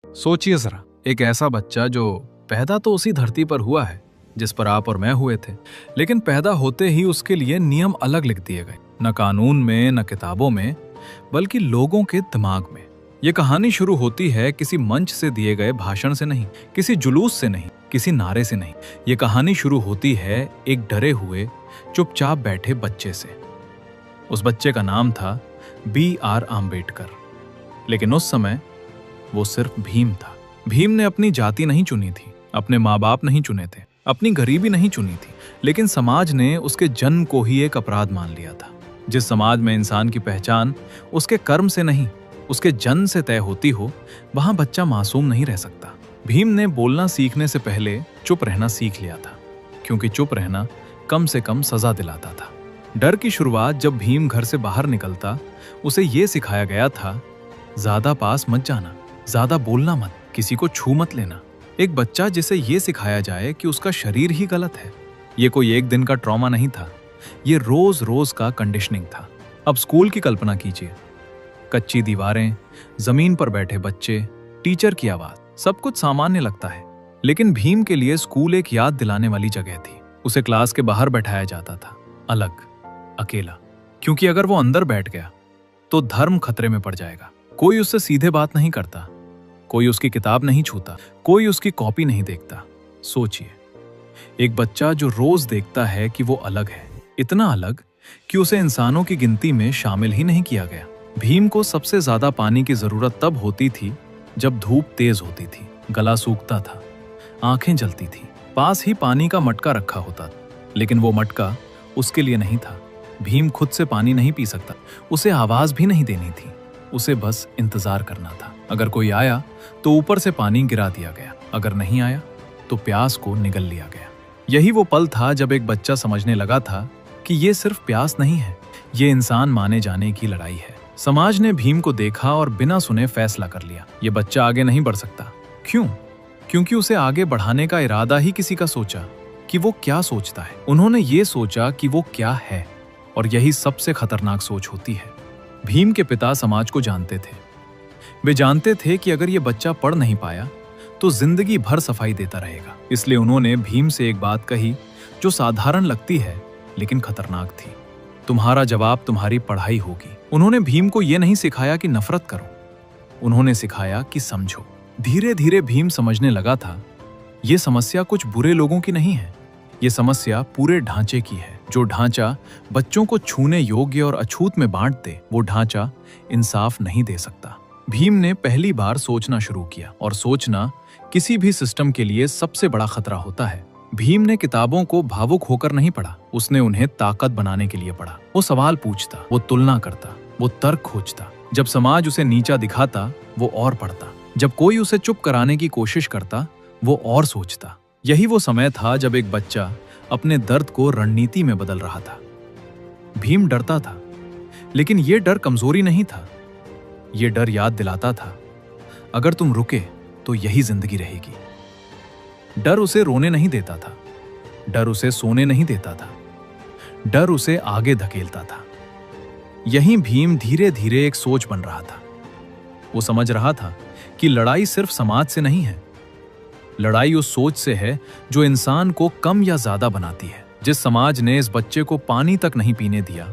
सोचिए जरा, एक ऐसा बच्चा जो पैदा तो उसी धरती पर हुआ है जिस पर आप और मैं हुए थे, लेकिन पैदा होते ही उसके लिए नियम अलग लिख दिए गए, न कानून में न किताबों में, बल्कि लोगों के दिमाग में। ये कहानी शुरू होती है किसी मंच से दिए गए भाषण से नहीं, किसी जुलूस से नहीं, किसी नारे से नहीं। ये कहानी शुरू होती है एक डरे हुए, चुपचाप बैठे बच्चे से। उस बच्चे का नाम था B.R. आम्बेडकर, लेकिन उस समय वो सिर्फ भीम था। भीम ने अपनी जाति नहीं चुनी थी, अपने माँ बाप नहीं चुने थे, अपनी गरीबी नहीं चुनी थी, लेकिन समाज ने उसके जन्म को ही एक अपराध मान लिया था। जिस समाज में इंसान की पहचान उसके कर्म से नहीं, उसके जन्म से तय होती हो, वहां बच्चा मासूम नहीं रह सकता। भीम ने बोलना सीखने से पहले चुप रहना सीख लिया था, क्योंकि चुप रहना कम से कम सजा दिलाता था। डर की शुरुआत जब भीम घर से बाहर निकलता, उसे ये सिखाया गया था, ज्यादा पास मत जाना, ज्यादा बोलना मत, किसी को छू मत लेना। एक बच्चा जिसे ये सिखाया जाए कि उसका शरीर ही गलत है, ये कोई एक दिन का ट्रॉमा नहीं था, ये रोज रोज का कंडीशनिंग था। अब स्कूल की कल्पना कीजिए, कच्ची दीवारें, जमीन पर बैठे बच्चे, टीचर की आवाज, सब कुछ सामान्य लगता है। लेकिन भीम के लिए स्कूल एक याद दिलाने वाली जगह थी। उसे क्लास के बाहर बैठाया जाता था, अलग, अकेला, क्योंकि अगर वो अंदर बैठ गया तो धर्म खतरे में पड़ जाएगा। कोई उससे सीधे बात नहीं करता, कोई उसकी किताब नहीं छूता, कोई उसकी कॉपी नहीं देखता। सोचिए, एक बच्चा जो रोज देखता है कि वो अलग है, इतना अलग कि उसे इंसानों की गिनती में शामिल ही नहीं किया गया। भीम को सबसे ज्यादा पानी की जरूरत तब होती थी जब धूप तेज होती थी, गला सूखता था, आंखें जलती थी। पास ही पानी का मटका रखा होता, लेकिन वो मटका उसके लिए नहीं था। भीम खुद से पानी नहीं पी सकता, उसे आवाज भी नहीं देनी थी, उसे बस इंतजार करना था। अगर कोई आया तो ऊपर से पानी गिरा दिया गया, अगर नहीं आया तो प्यास को निगल लिया गया। यही वो पल था जब एक बच्चा समझने लगा था कि ये सिर्फ प्यास नहीं है, ये इंसान माने जाने की लड़ाई है। समाज ने भीम को देखा और बिना सुने फैसला कर लिया, ये बच्चा आगे नहीं बढ़ सकता। क्यों? क्योंकि उसे आगे बढ़ाने का इरादा ही किसी का सोचा कि वो क्या सोचता है। उन्होंने ये सोचा कि वो क्या है, और यही सबसे खतरनाक सोच होती है। भीम के पिता समाज को जानते थे। वे जानते थे कि अगर ये बच्चा पढ़ नहीं पाया तो जिंदगी भर सफाई देता रहेगा। इसलिए उन्होंने भीम से एक बात कही जो साधारण लगती है लेकिन खतरनाक थी, तुम्हारा जवाब तुम्हारी पढ़ाई होगी। उन्होंने भीम को यह नहीं सिखाया कि नफरत करो, उन्होंने सिखाया कि समझो। धीरे धीरे भीम समझने लगा था, ये समस्या कुछ बुरे लोगों की नहीं है, ये समस्या पूरे ढांचे की है। जो ढांचा बच्चों को छूने योग्य और अछूत में बांट दे, वो ढांचा इंसाफ नहीं दे सकता। भीम ने पहली बार सोचना शुरू किया, और सोचना किसी भी सिस्टम के लिए सबसे बड़ा खतरा होता है। भीम ने किताबों को भावुक होकर नहीं पढ़ा, उसने उन्हें ताकत बनाने के लिए पढ़ा। वो सवाल पूछता, वो तुलना करता, वो तर्क खोजता। जब समाज उसे नीचा दिखाता, वो और पढ़ता। जब कोई उसे चुप कराने की कोशिश करता, वो और सोचता। यही वो समय था जब एक बच्चा अपने दर्द को रणनीति में बदल रहा था। भीम डरता था, लेकिन ये डर कमजोरी नहीं था, ये डर याद दिलाता था, अगर तुम रुके तो यही जिंदगी रहेगी। डर उसे रोने नहीं देता था, डर उसे सोने नहीं देता था, डर उसे आगे धकेलता था। यही भीम धीरे धीरे एक सोच बन रहा था। वो समझ रहा था कि लड़ाई सिर्फ समाज से नहीं है, लड़ाई उस सोच से है जो इंसान को कम या ज्यादा बनाती है। जिस समाज ने इस बच्चे को पानी तक नहीं पीने दिया,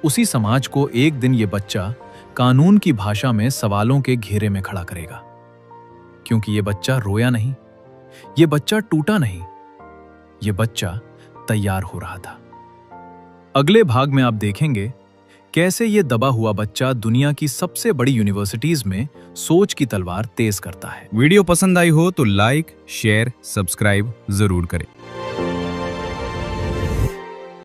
उसी समाज को एक दिन ये बच्चा कानून की भाषा में सवालों के घेरे में खड़ा करेगा। क्योंकि ये बच्चा रोया नहीं, ये बच्चा टूटा नहीं, ये बच्चा तैयार हो रहा था। अगले भाग में आप देखेंगे कैसे ये दबा हुआ बच्चा दुनिया की सबसे बड़ी यूनिवर्सिटीज में सोच की तलवार तेज करता है। वीडियो पसंद आई हो तो लाइक, शेयर, सब्सक्राइब जरूर करें।